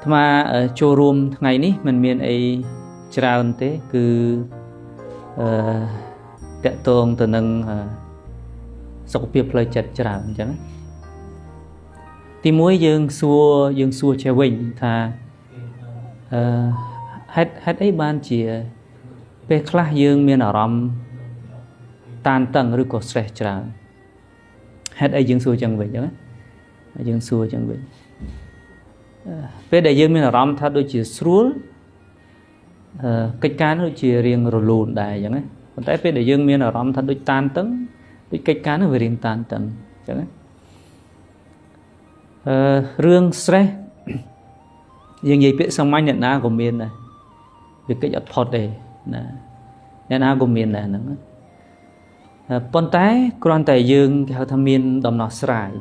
mà cho room ngày ní mình miền ấy trao thế cứ tẹt tôn từ nâng sọc biệp lời chật trao chẳng thì mỗi dương xua che vinh thà hết ấy ban chỉ về class dương miền ở rom tan tầng rồi có stress trao hết ấy dương xua chẳng vậy chẳng dương xua chẳng vậy về đại dương miền ở rom thà đôi chỉ srul cách cá nó chỉ riêng rồi lùn đại chẳng ấy còn tại về đại dương miền ở rom thà đôi tan tầng đôi cách cá nó về riêng tan tầng chẳng ấy rương stress dương gì biết xong mai nhận na của miền này việc cái giật phật này nhận na của miền này nữa con tái con tài dương theo tham miền đồng nọ sải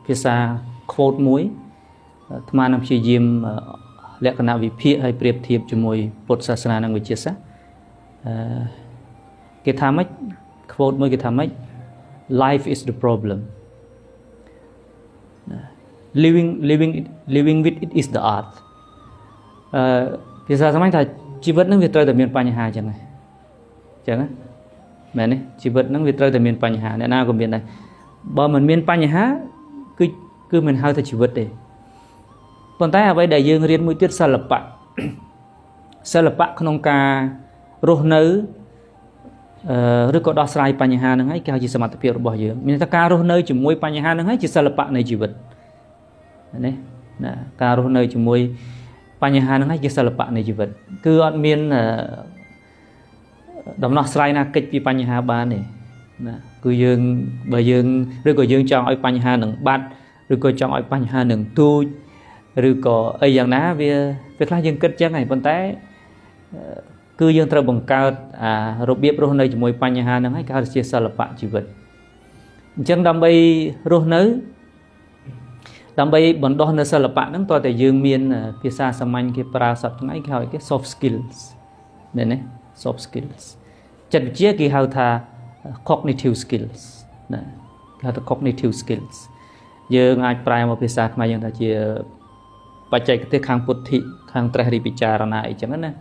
phía xa khốt muối tham nam chỉ diêm lẽ cái nào vì phía hay priệp thiệp cho môi Phật sa sana năng về chia sẻ cái tham ấy khốt muối cái tham ấy life is the problem living with it is the art. Phía sau samai thà chỉ vật năng việt trời từ miền Pành Hà chẳng á, mẹ này chỉ vật năng việt trời từ miền Pành Hà này nào của miền này, bao mình miền Pành Hà cứ mình hơi thà chỉ vật đấy. Còn tại ở đây đại dương riêng mũi tiết sa lập bạ không ca rô nới rồi có đo sai Pành Hà năng ấy cái gì sama tập việc bỏ dương, mình ta ca rô nới chỉ mũi Pành Hà năng ấy chỉ sa lập bạ này chỉ vật. Này, ca rô nơi chúng môi Pành Hà nó hay chỉ là bạn này chỉ vật cứ ăn miên đóng nọ sai na kịch vì Pành Hà ba này cứ dương bởi dương rồi có dương chọn ở Pành Hà nâng bát rồi có chọn ở Pành Hà nâng tu rồi có ấy dạng ná việc là dương kết chắc này con té cứ dươngត្រូវបង្កើតរបៀបរស់នៅជាមួយបញ្ហាហ្នឹងហើយគេហៅជាសិល្បៈជីវិតអញ្ចឹងដើម្បីរស់នៅដើម្បីបណ្ដុះនៅសិល្បៈហ្នឹងតើតែយើងមានភាសាសាមញ្ញគេប្រើសប្តាហ៍ថ្ងៃគេហៅគេ soft skills មែនទេ soft skills ចិត្តវិទ្យាគេហៅថា cognitive skills ណាគេហៅថា cognitive skills យើងអាចប្រែមកភាសាខ្មែរយើងថាជាបច្ចេកទេសខាងពុទ្ធិខាងត្រេះរិះពិចារណាអីចឹងណា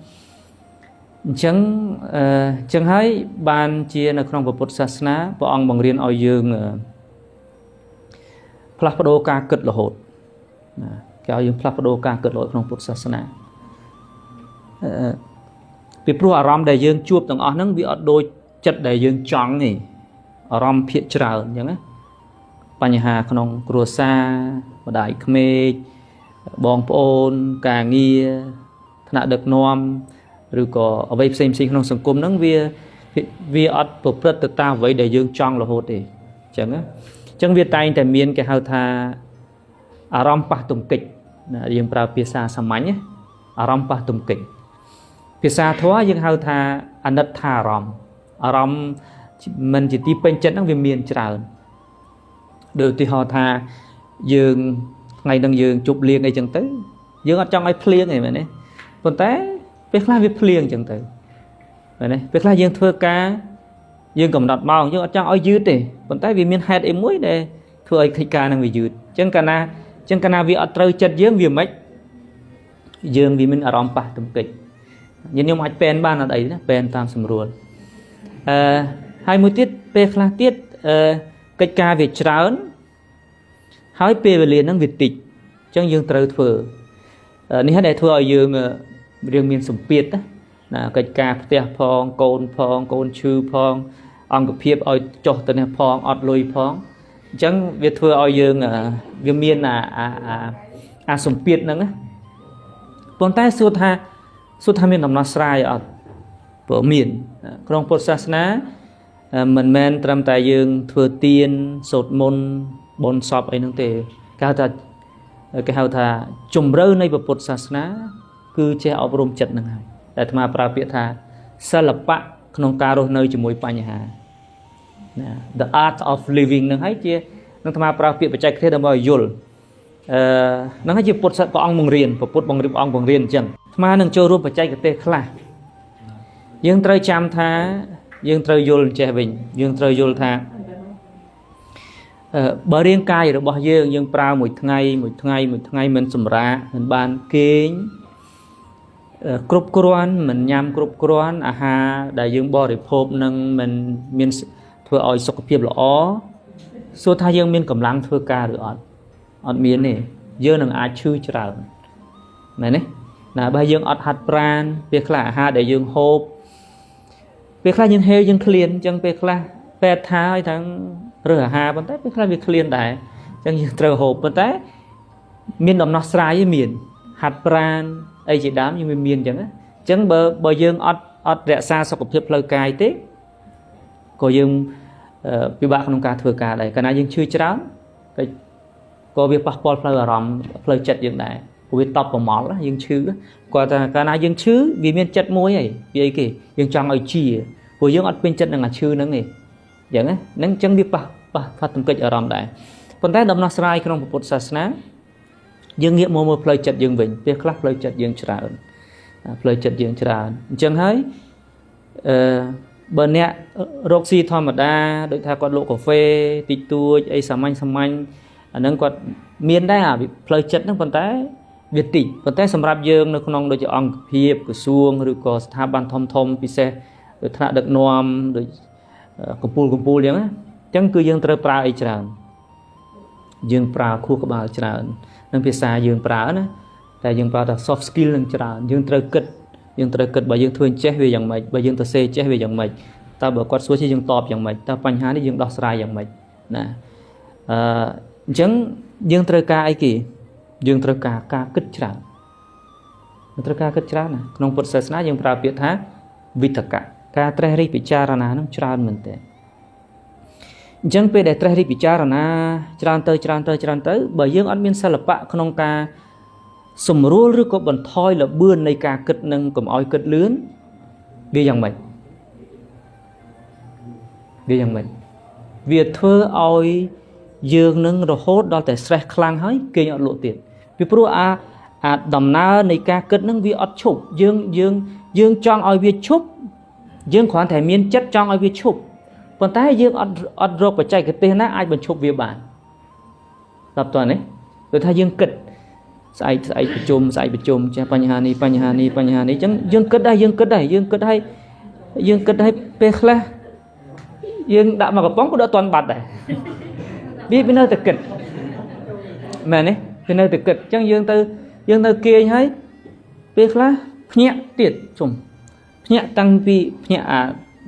អញ្ចឹងហើយបានជានៅក្នុងពុទ្ធសាសនាព្រះអង្គបង្រៀនឲ្យយើងផ្លាស់ប្ដូរការគិតរហូតគេឲ្យយើងផ្លាស់ប្ដូរការគិតរហូតក្នុងពុទ្ធសាសនាពីព្រោះអារម្មណ៍ដែលយើងជួបទាំងអស់ហ្នឹងវាអត់ដូចចិត្តដែលយើងចង់ទេអារម្មណ៍ភាកច្រើនអញ្ចឹងណាបញ្ហាក្នុងគ្រួសារម្ដាយក្មេកបងប្អូនការងារថ្នាក់ដឹកនាំឬក៏អ្វីផ្សេងក្នុងសង្គមហ្នឹងវាអត់ប្រព្រឹត្តទៅតាមអ្វីដែលយើងចង់រហូតទេអញ្ចឹងណាអញ្ចឹងវាតែងតែមានគេហៅថាអារម្មណ៍ប៉ះទង្គិចយើងប្រើភាសាសាមញ្ញអារម្មណ៍ប៉ះទង្គិចភាសាធម៌យើងហៅថាអនិច្ចាអារម្មណ៍មិនជាទីពេញចិត្តហ្នឹងវាមានច្រើនដូចឧទាហរណ៍ថាយើងថ្ងៃហ្នឹងយើងជប់លៀងអីចឹងទៅយើងអត់ចង់ឲ្យភ្លៀងទេមែនទេប៉ុន្តែពេលខ្លះវាភ្លៀងចឹងទៅមែនទេពេលខ្លះយើងធ្វើការយើងកំណត់ម៉ោងយើងអត់ចង់ឲ្យយឺតទេប៉ុន្តែវាមានហេតុអីមួយដែលធ្វើឲ្យកិច្ចការនឹងវាយឺតអញ្ចឹងកាលណាវាអត់ត្រូវចិត្តយើងវាមិនយើងវាមានអារម្មណ៍ប៉ះទង្គិចខ្ញុំអាចពេនបានអត់អីណាពេនតាមស្រួលហើយមួយទៀតពេលខ្លះទៀតកិច្ចការវាច្រើនហើយពេលវេលាហ្នឹងវាតិចអញ្ចឹងយើងត្រូវធ្វើនេះហើយដែលធ្វើឲ្យយើងរៀងមានសម្ពាធណាកិច្ចការផ្ទះផងកូនឈឺផងអង្គភាពឲ្យចុះទៅនេះផងអត់លុយផងអញ្ចឹងវាធ្វើឲ្យយើងវាមានអាសម្ពាធហ្នឹងណាប៉ុន្តែសួរថាមានដំណោះស្រាយអត់ព្រោះមានក្នុងពុទ្ធសាសនាមិនមែនត្រឹមតែយើងធ្វើទានសូត្រមន្តបន់សពអីហ្នឹងទេគេហៅថាជំរឿនៃពុទ្ធសាសនាគឺចេះអប់រំចិត្តហ្នឹងហើយតែអាត្មាប្រើពាក្យថាសិល្បៈក្នុងការរស់នៅជាមួយបញ្ហា the art of living នឹងហើយជានឹងអាត្មាប្រើពាក្យបច្ចេកទេសដើម្បីឲ្យយល់នឹងហើយជាពុទ្ធព្រះអង្គបង្រៀនព្រះពុទ្ធបង្រៀនព្រះអង្គបង្រៀនអញ្ចឹងអាត្មានឹងចូលរួមបច្ចេកទេសខ្លះយើងត្រូវចាំថាយើងត្រូវយល់ចេះវិញយើងត្រូវយល់ថា បើរាងកាយរបស់យើងប្រើមួយថ្ងៃមិនសម្រាកមិនបានគេងគ្រប់គ្រាន់មិនញ៉ាំគ្រប់គ្រាន់អាហារដែលយើងបរិភោគនឹងមិនមានធ្វើឲ្យសុខភាពល្អសួរថាយើងមានកម្លាំងធ្វើការឬអត់មានទេយើងនឹងអាចឈឺច្រើនមែនទេណាបើយើងអត់ហាត់ប្រាណពេលខ្លះអាហារដែលយើងហូបពេលខ្លះយើងហេយើងឃ្លានអញ្ចឹងពេលខ្លះពេទ្យថាឲ្យទាំងរើសអាហារប៉ុន្តែពេលខ្លះវាឃ្លានដែរអញ្ចឹងយើងត្រូវហូបប៉ុន្តែមានដំណោះស្រាយឯមានហាត់ប្រាណអីជាដើមយើងមានអញ្ចឹងអញ្ចឹងបើយើងអត់រក្សាសុខភាពផ្លូវកាយទេក៏យើងពិបាកក្នុងការធ្វើការដែរកាលណាយើងឈឺច្រើនក៏វាប៉ះពាល់ផ្លូវអារម្មណ៍ផ្លូវចិត្តយើងដែរព្រោះវាតបប្រមល់យើងឈឺគាត់ថាកាលណាយើងឈឺវាមានចិត្តមួយហើយវាអីគេយើងចង់ឲ្យជាព្រោះយើងអត់ពេញចិត្តនឹងអាឈឺហ្នឹងទេអញ្ចឹងហ្នឹងអញ្ចឹងវាប៉ះទង្គិចអារម្មណ៍ដែរប៉ុន្តែដំណោះស្រាយក្នុងពុទ្ធសាសនាយើងងាកមកមើលផ្លូវចិត្តយើងវិញពេលខ្លះផ្លូវចិត្តយើងច្រើនផ្លូវចិត្តយើងច្រើនអញ្ចឹងហើយបើអ្នករកស៊ីធម្មតាដូចថាគាត់លក់កាហ្វេតិចតួចអីសាមញ្ញអាហ្នឹងគាត់មានដែរផ្លូវចិត្តហ្នឹងប៉ុន្តែវាតិចប៉ុន្តែសម្រាប់យើងនៅក្នុងដូចជាអង្គភាពក្រសួងឬក៏ស្ថាប័នធំពិសេសដូចថ្នាក់ដឹកនាំដូចកម្ពុជាអញ្ចឹងគឺយើងត្រូវប្រើអីច្រើនយើងប្រើខួរក្បាលច្រើននឹងភាសាយើងប្រើណាតែយើងប្រើថា soft skill នឹងច្រើនយើងត្រូវគិតបើយើងធ្វើចេះវាយ៉ាងម៉េចបើយើងទៅសេចេះវាយ៉ាងម៉េចតើបើគាត់សួរជាយើងតបយ៉ាងម៉េចតើបញ្ហានេះយើងដោះស្រាយយ៉ាងម៉េចណាអញ្ចឹងយើងត្រូវការអីគេយើងត្រូវការគិតច្រើនណាក្នុងពុទ្ធសាសនាយើងប្រើពាក្យថាវិតកៈការត្រេះរិះពិចារណានឹងច្រើនមែនតើអញ្ចឹងពេលដែលត្រេះរិះពិចារណាច្រើនទៅបើយើងអត់មានសិល្បៈក្នុងការសម្រួលឬក៏បន្ថយល្បឿននៃការគិតនឹងកុំឲ្យគិតលឿនវាយ៉ាងម៉េចវាធ្វើឲ្យយើងនឹងរហូតដល់តែ stress ខ្លាំងហើយគេអត់លក់ទៀតពីព្រោះអាដំណើរនៃការគិតនឹងវាអត់ឈប់យើងចង់ឲ្យវាឈប់យើងគ្រាន់តែមានចិត្តចង់ឲ្យវាឈប់ប៉ុន្តែយើងអត់រកបច្ចេកទេសណាអាចបញ្ឈប់វាបានតើតើនេះគឺថាយើងគិតស្អែកប្រជុំចេះបញ្ហានេះអញ្ចឹងយើងគិតដែរពេលខ្លះយើងដាក់មកកំប៉ុងក៏អត់ទាន់បាត់ដែរវានៅតែគិតមែនទេវានៅតែគិតអញ្ចឹងយើងទៅគេងហើយពេលខ្លះភ្ញាក់ទៀតភ្ញាក់តាំងពីភ្ញាក់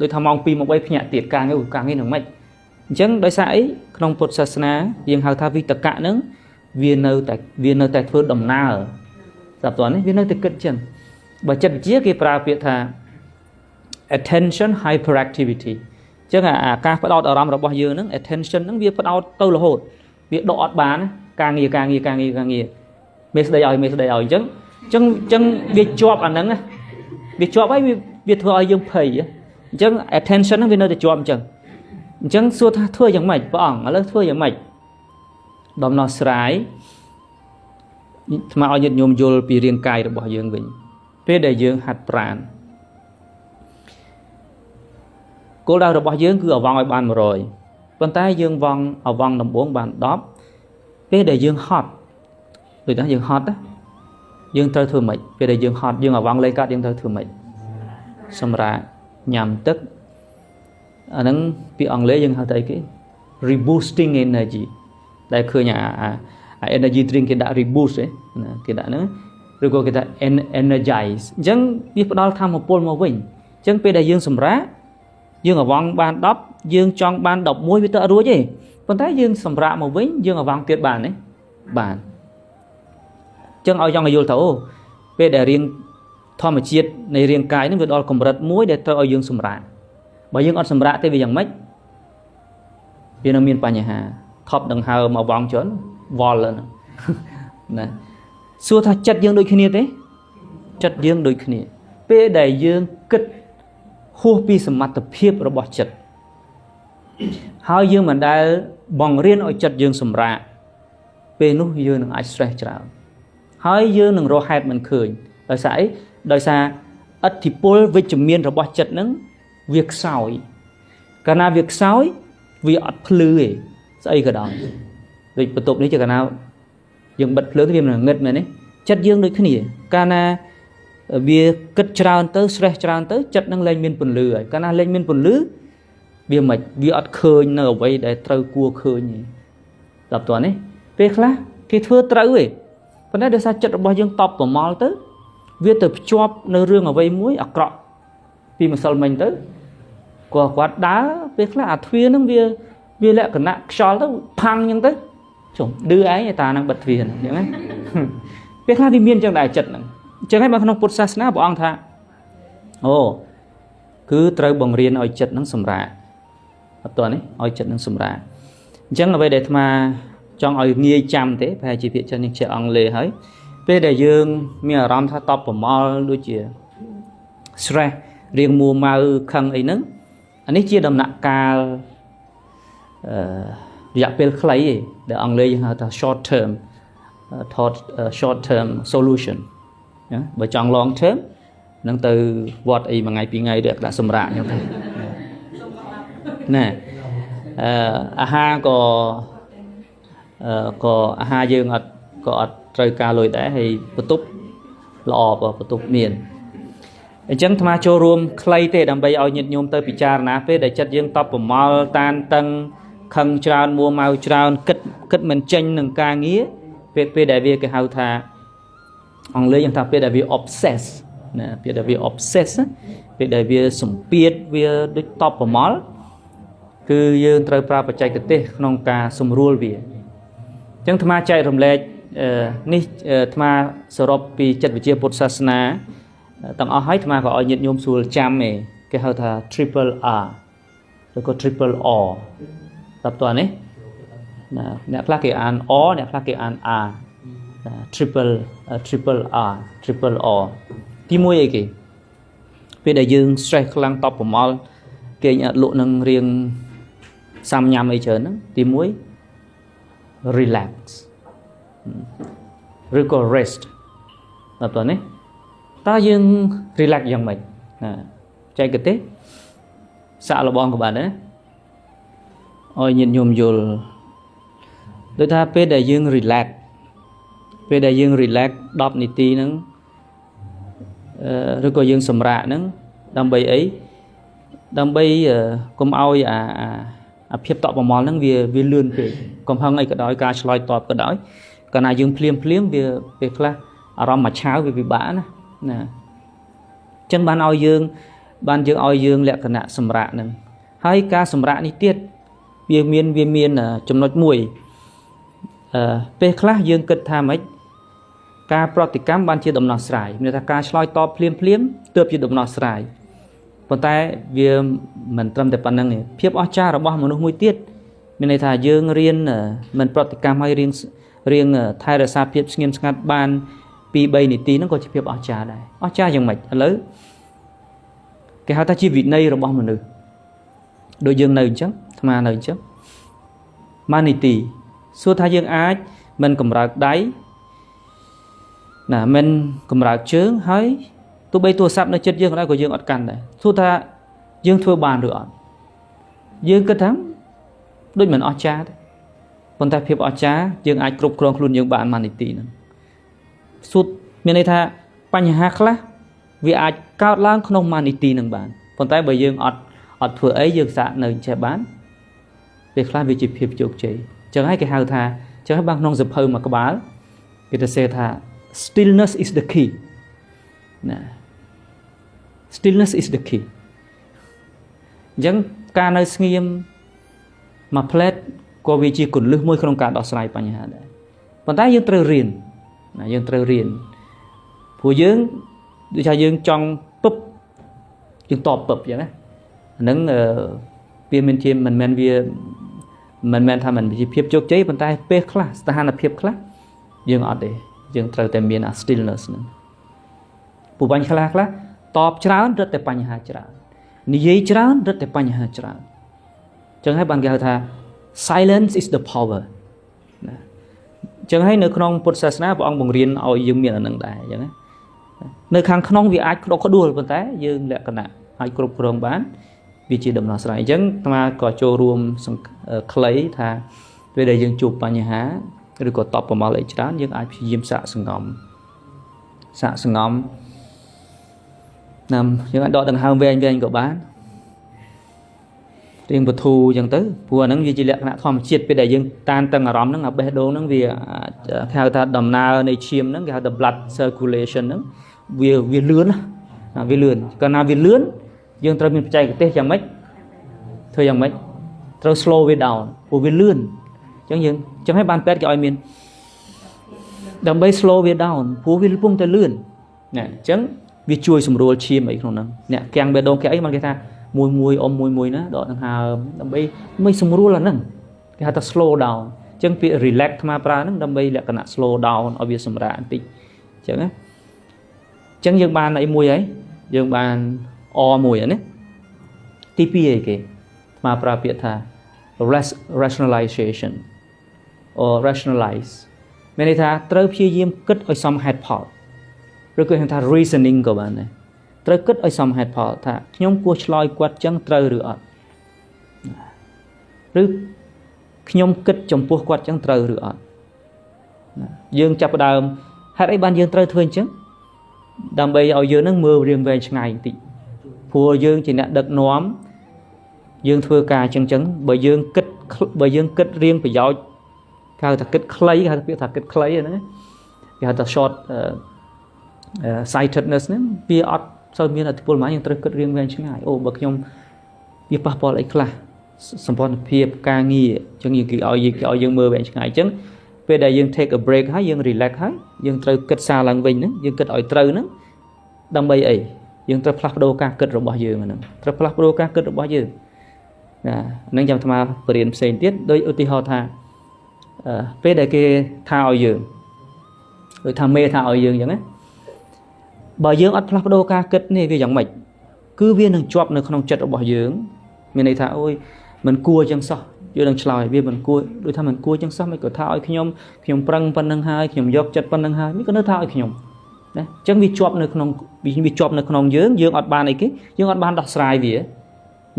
ដោយថាម៉ោង 2 មក 3 ភ្ញាក់ទៀតការងារនឹងមិនអញ្ចឹងដោយសារអីក្នុងពុទ្ធសាសនាយើងហៅថាវិតកៈហ្នឹងវានៅតែធ្វើដំណើរស្រាប់តើនេះវានៅតែគិតចឹងបើចិត្តវិទ្យាគេប្រើពាក្យថា attention hyperactivity អញ្ចឹងអាការផ្ដោតអារម្មណ៍របស់យើងហ្នឹង attention ហ្នឹងវាផ្ដោតទៅរហូតវាដកអត់បានការងារមេស្ដីឲ្យអញ្ចឹងវាជាប់អាហ្នឹងវាជាប់ហើយវាធ្វើឲ្យយើងភ័យអញ្ចឹង attention ហ្នឹងវានៅតែជាប់អញ្ចឹងសួរថាធ្វើយ៉ាងម៉េចព្រះអង្គឥឡូវធ្វើយ៉ាងម៉េចដំណោះស្រាយថ្មឲ្យញាតិញោមយល់ពីរាងកាយរបស់យើងវិញពេលដែលយើងហាត់ប្រាណគោលដៅរបស់យើងគឺអវង់ឲ្យបាន100ប៉ុន្តែយើងវង់អវង់ដំបូងបាន10ពេលដែលយើងហត់ដូចថាយើងហត់យើងត្រូវធ្វើម៉េចពេលដែលយើងហត់យើងអវង់លេងកាត់យើងត្រូវធ្វើម៉េចសម្រាប់ញ៉ាំទឹកអាហ្នឹងពីអង់គ្លេសយើងហៅថាអីគេ reboosting energy ដែលឃើញអា energy drink គេដាក់ reboost ណាគេដាក់ហ្នឹងឬក៏គេថា energize អញ្ចឹងវាផ្ដល់ធម៌ពលមកវិញអញ្ចឹងពេលដែលយើងសម្រាកយើងអវង់បាន10យើងចង់បាន11វាទៅអត់រួចទេប៉ុន្តែយើងសម្រាកមកវិញយើងអវង់ទៀតបានទេបានអញ្ចឹងឲ្យចង់ឲ្យយល់ថាអូពេលដែលរាងធម្មជាតិនៃរាងកាយនេះវាដល់កម្រិតមួយដែលត្រូវឲ្យយើងសម្រាកបើយើងអត់សម្រាកទេវាយ៉ាងម៉េចវានឹងមានបញ្ហាថប់ដង្ហើមអវង់ជន់វល់ណាសួរថាចិត្តយើងដូចគ្នាទេចិត្តយើងដូចគ្នាពេលដែលយើងគិតហួសពីសមត្ថភាពរបស់ចិត្តហើយយើងមិនដែលបង្រៀនឲ្យចិត្តយើងសម្រាកពេលនោះយើងនឹងអាច stress ច្រើនហើយយើងនឹងរកហេតុមិនឃើញដោយសារអីដោយសារឥទ្ធិពលវិជ្ជមានរបស់ចិត្តហ្នឹងវាខ្សោយកាលណាវាខ្សោយវាអត់ភ្លឺទេ ស្អីក៏ដោយដូចបន្ទប់នេះជាកាលណាយើងបិទភ្លើងវាមិនងឹតមែនទេចិត្តយើងដូចគ្នាកាលណាវាគិតច្រើនទៅ stress ច្រើនទៅចិត្តនឹងលែងមានពន្លឺហើយកាលណាលែងមានពន្លឺវាមិនវាអត់ឃើញនៅអ្វីដែលត្រូវគួរឃើញទេដល់តើនេះពេលខ្លះគេធ្វើត្រូវទេប៉ុន្តែដោយសារចិត្តរបស់យើងតបប្រមល់ទៅវាទៅភ្ជាប់នៅរឿងអ្វីមួយអាក្រក់ពីម្សិលមិញទៅគាត់ដើរពេលខ្លះអាទ្វារហ្នឹងវាលក្ខណៈខ្យល់ទៅផាំងអញ្ចឹងទៅជុំឌឺឯងតានឹងបិទទ្វារហ្នឹងអញ្ចឹងណាពេលខ្លះវាមានអញ្ចឹងដែរចិត្តហ្នឹងអញ្ចឹងហើយបើក្នុងពុទ្ធសាសនាព្រះអង្គថាអូគឺត្រូវបង្រៀនឲ្យចិត្តហ្នឹងសម្រាកអត់តនេះឲ្យចិត្តហ្នឹងសម្រាកអញ្ចឹងអ្វីដែលអាត្មាចង់ឲ្យងាយចាំទេប្រហែលជាភាគច្រើនយើងចេះអង់គ្លេសហើយពេលដែលយើងមានអារម្មណ៍ថាតបប្រមល់ដូចជា stress រៀងមួម៉ៅខឹងអីហ្នឹងអានេះជាដំណាក់កាលរយៈពេលខ្លីឯងដែលអង់គ្លេសយើងហៅថា short term short term solution ណាបើចង់ long term នឹងទៅវត្តអីមួយថ្ងៃពីរថ្ងៃឬដាក់សម្រាកអញ្ចឹងទៅណាអាហារក៏អាហារយើងអត់ត្រូវការលុយដែរហើយបន្ទប់ល្អបន្ទប់មានអញ្ចឹងអាត្មាចូលរួមខ្លីទេដើម្បីឲ្យញាតិញោមទៅពិចារណាពេលដែលចិត្តយើងតបប្រមល់តានតឹងខឹងច្រើនមួម៉ៅច្រើនគិតមិនចេញនឹងការងារពេលដែលវាគេហៅថាអង់គ្លេសយើងថាពេលដែលវា obsess ណាពេលដែលវា obsess ពេលដែលវាសម្ពាធវាដូចតបប្រមល់គឺយើងត្រូវប្រើបច្ចេកទេសក្នុងការសម្រួលវាអញ្ចឹងអាត្មាចែករំលែកនេះអាត្មាសរុបពីចិត្តវិទ្យាពុទ្ធសាសនាទាំងអស់ហើយអាត្មាក៏ឲ្យញាតិញោមស្រួលចាំឯងគេហៅថា triple R ឬក៏ triple R តើតើនេះណាអ្នកខ្លះគេអាន O អ្នកខ្លះគេអាន R triple R triple R ទី1អីគេពេលដែលយើង stress ខ្លាំងតបប្រមល់គេអាចលក់នឹងរៀងសាំញ៉ាំអីច្រើនហ្នឹងទី1 relax ឬក៏ rest តើនេះតើយើង relax យ៉ាងម៉េចណាចែកទេសាក់លបងក៏បានដែរឲ្យញាតិញោមយល់ដូចថាពេលដែលយើង relax 10នាទីហ្នឹងឬក៏យើងសម្រាកហ្នឹងដើម្បីអីដើម្បីកុំឲ្យអាភាពតក់ប្រមល់ហ្នឹងវាលឿនពេកកំហឹងអីក៏ដោយការឆ្លើយតបក៏ដោយកាលណាយើងភ្លាមវាពេលខ្លះអារម្មណ៍មួយឆាវវាពិបាកណាអញ្ចឹងបានឲ្យយើងឲ្យយើងលក្ខណៈសម្រាកហ្នឹងហើយការសម្រាកនេះទៀតវាមានចំណុចមួយពេលខ្លះយើងគិតថាម៉េចការប្រតិកម្មបានជាដំណោះស្រាយមានន័យថាការឆ្លើយតបភ្លាមទើបជាដំណោះស្រាយប៉ុន្តែវាមិនត្រឹមតែប៉ុណ្្នឹងទេភាពអស្ចារ្យរបស់មនុស្សមួយទៀតមានន័យថាយើងរៀនមិនប្រតិកម្មឲ្យរៀងថែរក្សាភាពស្ងៀមស្ងាត់បាន 2-3 នាទីហ្នឹងក៏ជាភាពអស្ចារ្យដែរអស្ចារ្យយ៉ាងម៉េចឥឡូវគេហៅថាជាវិន័យរបស់មនុស្សដូចយើងនៅអញ្ចឹងអាត្មានៅអញ្ចឹងមួយនាទីសួរថាយើងអាចមិនកម្រើកដៃណាមិនកម្រើកជើងហើយទោះបីទូរស័ព្ទនៅចិត្តយើងក៏យើងអត់កាន់ដែរសួរថាយើងធ្វើបានឬអត់យើងគិតថាដូចមិនអស្ចារ្យទេប៉ុន្តែភាពអស្ចារ្យយើងអាចគ្រប់គ្រងខ្លួនយើងបានមួយនាទីហ្នឹងសួរមានន័យថាបញ្ហាខ្លះវាអាចកើតឡើងក្នុងមួយនាទីហ្នឹងបានប៉ុន្តែបើយើងអត់ធ្វើអីយើងសាកនៅចេះបានពេលខ្លះវាជាភាពជោគជ័យអញ្ចឹងហើយគេហៅថាអញ្ចឹងហើយបានក្នុងសភៅមួយក្បាលគេទៅសេថា stillness is the key ណា stillness is the key អញ្ចឹងការនៅស្ងៀមមួយផ្លែតក៏វាជាគន្លឹះមួយក្នុងការដោះស្រាយបញ្ហាដែរប៉ុន្តែយើងត្រូវរៀនណាយើងត្រូវរៀនព្រោះយើងដូចថាយើងចង់ពឹបយើងតបពឹបអញ្ចឹងណាអាហ្នឹងវាមិនជាមិនមែនថាមិនជាភាពជោគជ័យប៉ុន្តែពេលខ្លះស្ថានភាពខ្លះយើងអត់ទេយើងត្រូវតែមាន stillness ហ្នឹងព្រោះបញ្ហាខ្លះតបច្រើនរត់តែបញ្ហាច្រើននិយាយច្រើនរត់តែបញ្ហាច្រើនអញ្ចឹងហើយបានគេហៅថា silence is the power ណាអញ្ចឹងហើយនៅក្នុងពុទ្ធសាសនាព្រះអង្គបង្រៀនឲ្យយើងមានអានឹងដែរអញ្ចឹងណានៅខាងក្នុងវាអាចក្តុកក្តួលប៉ុន្តែយើងលក្ខណៈអាចគ្រប់គ្រងបានវាជាដំណោះស្រាយអញ្ចឹងអាត្មាក៏ចូលរួមខ្លីថា ពេលដែលយើងជួបបញ្ហាឬក៏តបប្រមល់អីច្រើនយើងអាចព្យាយាមសាកសង្ងំណាំយើងអាចដកដង្ហើមវែងក៏បានរៀងបធូរអញ្ចឹងទៅព្រោះអាហ្នឹងវាជាលក្ខណៈធម្មជាតិពេលដែលយើងតានតឹងអារម្មណ៍ហ្នឹងអាបេះដូងហ្នឹងវាគេហៅថាដំណើរនៃឈាមហ្នឹងគេហៅថា blood circulation ហ្នឹងវាលឿនណាវាលឿនកាលណាវាលឿនយើងត្រូវមានបច្ចេកទេសយ៉ាងម៉េចធ្វើយ៉ាងម៉េចត្រូវ slow វា down ព្រោះវាលឿនអញ្ចឹងឲ្យបានពេទ្យគេឲ្យមានដើម្បី slow វា down ព្រោះវាកំពុងតែលឿនណាអញ្ចឹងវាជួយសម្រួលឈាមអីក្នុងហ្នឹងអ្នកកាំងបេះដូងគេអីមកគេថាមួយអុំមួយណាដកដង្ហើមដើម្បីមិនសម្រួលអាហ្នឹងគេហៅថា slow down អញ្ចឹងពាក្យ relax អាត្មាប្រើហ្នឹងដើម្បីលក្ខណៈ slow down ឲ្យវាសម្រាកបន្តិចអញ្ចឹងណាអញ្ចឹងយើងបានអីមួយហើយយើងបានអមួយណាទី2អីគេអាត្មាប្រើពាក្យថា rationalization or rationalize មានន័យថាត្រូវព្យាយាមគិតឲ្យសមហេតុផលឬក៏ហៅថា reasoning ក៏បានដែរត្រូវគិតឲ្យសមហេតុផលថាខ្ញុំគួរឆ្លើយគាត់ចឹងត្រូវឬអត់ឬខ្ញុំគិតចំពោះគាត់ចឹងត្រូវឬអត់យើងចាប់ផ្ដើមហេតុអីបានយើងត្រូវធ្វើអញ្ចឹងដើម្បីឲ្យយើងនឹងមើលរៀងវែងឆ្ងាយបន្តិចព្រោះយើងជាអ្នកដឹកនាំយើងធ្វើការអញ្ចឹងបើយើងគិតរៀងប្រយោជន៍គេហៅថាគិតខ្លីគេហៅថាពាក្យថាគិតខ្លីហ្នឹងគេហៅថា short sightedness ហ្នឹងវាអត់សូវមានអត្ថប្រយោជន៍មកយើងត្រូវគិតរៀងវែងឆ្ងាយអូបើខ្ញុំវាប៉ះពាល់អីខ្លះសម្ព័ន្ធភាពការងារអញ្ចឹងគេឲ្យយើងមើលវែងឆ្ងាយអញ្ចឹងពេលដែលយើង take a break ហើយយើង relax ហើយយើងត្រូវគិតសារឡើងវិញហ្នឹងយើងគិតឲ្យត្រូវហ្នឹងដើម្បីអីយើងត្រូវផ្លាស់ប្ដូរការគិតរបស់យើងហ្នឹងត្រូវផ្លាស់ប្ដូរការគិតរបស់យើងណាហ្នឹងចាំអាត្មាបរៀនផ្សេងទៀតដោយឧទាហរណ៍ថាពេលដែលគេថាឲ្យយើងដូចថាមេថាឲ្យយើងអញ្ចឹងណាបើយើងអត់ផ្លាស់ប្ដូរការគិតនេះវាយ៉ាងម៉េចគឺវានឹងជាប់នៅក្នុងចិត្តរបស់យើងមានន័យថាអូយមិនគួរអញ្ចឹងសោះយើងនឹងឆ្លើយវាមិនគួរដូចថាមិនគួរអញ្ចឹងសោះមិនក៏ថាឲ្យខ្ញុំប្រឹងប៉ុណ្្នឹងហើយខ្ញុំយកចិត្តប៉ុណ្្នឹងហើយមិនក៏នៅថាឲ្យខ្ញុំណាអញ្ចឹងវាជាប់នៅក្នុងយើងអត់បានអីគេយើងអត់បានដោះស្រាយវា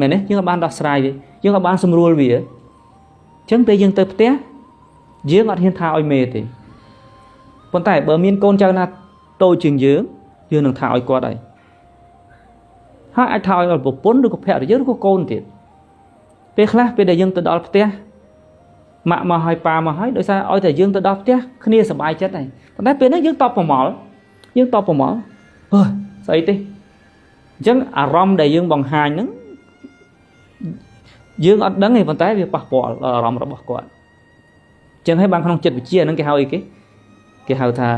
មែនទេយើងអត់បានដោះស្រាយវាយើងអត់បានសម្រួលវាអញ្ចឹងពេលយើងទៅផ្ទះយើងអត់ហ៊ានថាឲ្យមេទេប៉ុន្តែបើមានកូនចៅណាតូចជាងយើងនឹងថាឲ្យគាត់ហើយអាចថាឲ្យប្រពន្ធឬក៏ភរិយាឬក៏កូនទៀតពេលខ្លះពេលដែលយើងទៅដល់ផ្ទះម៉ាក់មកឲ្យប៉ាមកឲ្យដោយសារឲ្យតែយើងទៅដល់ផ្ទះគ្នាសប្បាយចិត្តហើយប៉ុន្តែពេលហ្នឹងយើងតបប្រមល់អើស្អីទេអញ្ចឹងអារម្មណ៍ដែលយើងបង្ហាញហ្នឹងយើងអត់ដឹងទេប៉ុន្តែវាប៉ះពាល់ដល់អារម្មណ៍របស់គាត់អញ្ចឹងហើយបានក្នុងចិត្តវិទ្យាហ្នឹងគេហៅអីគេហៅថា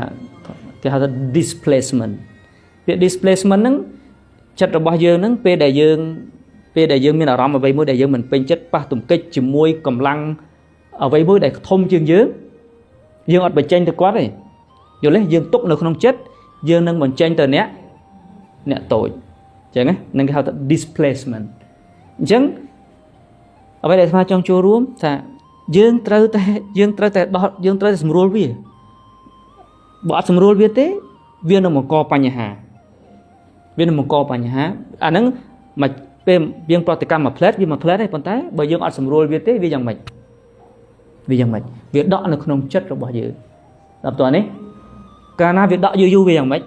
displacement ពាក្យ displacement ហ្នឹងចិត្តរបស់យើងហ្នឹងពេលដែលយើងមានអារម្មណ៍អ្វីមួយដែលយើងមិនពេញចិត្តប៉ះទង្គិចជាមួយកម្លាំងអ្វីមួយដែលធំជាងយើងអត់បញ្ចេញទៅគាត់ទេយល់ទេយើងទុកនៅក្នុងចិត្តយើងនឹងបញ្ចេញទៅអ្នកតូចអញ្ចឹងហ្នឹងគេហៅថា displacement អញ្ចឹងអ្វីដែលអាត្មាចង់ចូលរួមថាយើងត្រូវតែសម្រួលវាបើអត់សម្រួលវាទេវានឹងបង្កបញ្ហាអាហ្នឹងមកពេលយើងប្រតិកម្មមួយផ្លែតវាមួយផ្លែតទេប៉ុន្តែបើយើងអត់សម្រួលវាទេវាយ៉ាងម៉េចវាដកនៅក្នុងចិត្តរបស់យើងដល់តើនេះកាលណាវាដកយូរវាយ៉ាងម៉េច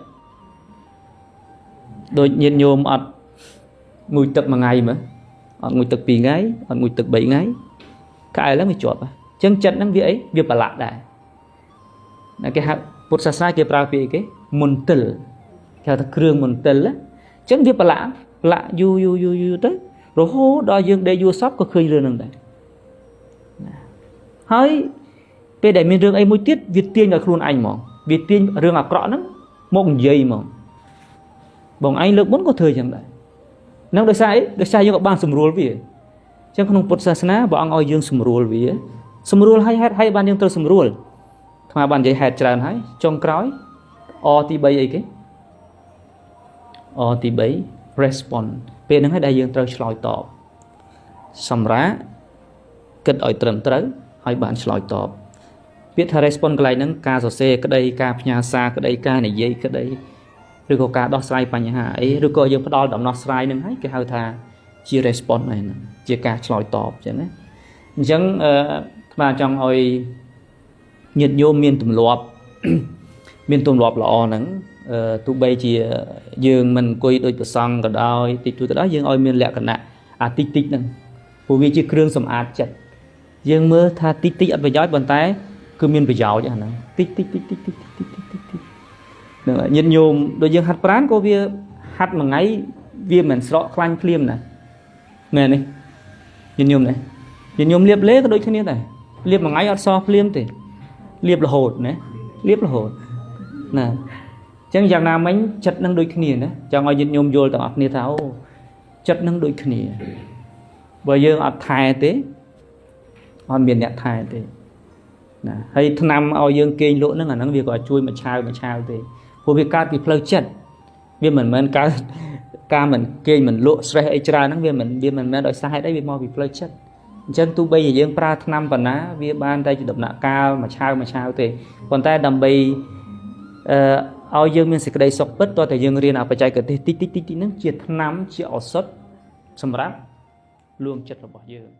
ដូចញាតិញោមអត់ងូតទឹកមួយថ្ងៃមើលអត់ងូតទឹក2ថ្ងៃអត់ងូតទឹក3ថ្ងៃកែឡើងវាជាប់អញ្ចឹងចិត្តហ្នឹងវាអីវាប្រឡាក់ដែរគេហៅពុទ្ធសាសនាគេប្រើពាក្យអីគេមុនទិលគេហៅថាគ្រឿងមុនទិលអញ្ចឹងវាប្រឡាក់យូរទៅរហូតដល់យើងដេកយូរសពក៏ឃើញរឿងហ្នឹងដែរហើយពេលដែលមានរឿងអីមួយទៀតវាទាញដល់ខ្លួនឯងហ្មងវាទាញរឿងអាក្រក់ហ្នឹងមកនិយាយហ្មងបងឯងលើកមុនក៏ធ្វើចឹងដែរហ្នឹងដោយសារអីដោយសារយើងក៏បានសម្រួលវាអញ្ចឹងក្នុងពុទ្ធសាសនាព្រះអង្គឲ្យយើងសម្រួលវាសម្រួលឲ្យហេតុហើយបានយើងត្រូវសម្រួលថ្មបាននិយាយហេតុច្រើនហើយចុងក្រោយអទី3អីគេអទី3 response ពេលហ្នឹងហើយដែលយើងត្រូវឆ្លើយតបសម្រាប់គិតឲ្យត្រឹមត្រូវហើយបានឆ្លើយតបពាក្យថា response កន្លែងហ្នឹងការសរសេរក្តីការផ្ញើសារក្តីការនិយាយក្តីឬក៏ការដោះស្រាយបញ្ហាអីឬក៏យើងផ្ដល់ដំណោះស្រាយហ្នឹងហើយគេហៅថាជា response ហ្នឹងជាការឆ្លើយតបអញ្ចឹងណាអញ្ចឹង và trong ơi nhiệt vô miền tùm lọp miền tùm lọp lọ nắng tụ bay chỉ dương mình coi đôi bờ sông cả đôi tịch tụi đó dương ơi miền lẹ cả nè tích tích nè phù vi chỉ kêu sầm ạt chặt dương mưa tha tích tích ăn về giói bàn tay cứ miền về giàu chứ hả tích tích tích tích tích tích tích tích nhiệt nhôm đôi dương hạt prán có vi hạt mà ngay vi mình sọ khanh phim nè nè này nhiệt nhôm liệp lế cái đôi cái này liệp mà ngay ở so phim thì liệp là hột nè liệp là hột nè chẳng dạng nào mấy chất năng đôi khi nè cho ngồi nhiệt nhôm vô tao học nè tháo chất năng đôi khi bây giờ ở thai thế on miền nhạc thai thế nè hay năm ao dương kinh lỗ nó là năng việc gọi chui mà chào thế vô việc ca thì phơi chất vì mình ca mình kinh mình lỗ stress extra năng vì mình đòi sai đấy vì mau bị phơi chất chân tu bây giờ dương pra năm phần á vì ban tay chỉ đập nạ cao mà chào thế còn tay đầm bì ao dương mình sẽ cái đây sọc bớt to thì dương riêng nào phải chạy cái tích tích nó chia năm chia ở suất sầm ráp luôn chất là bỏ dương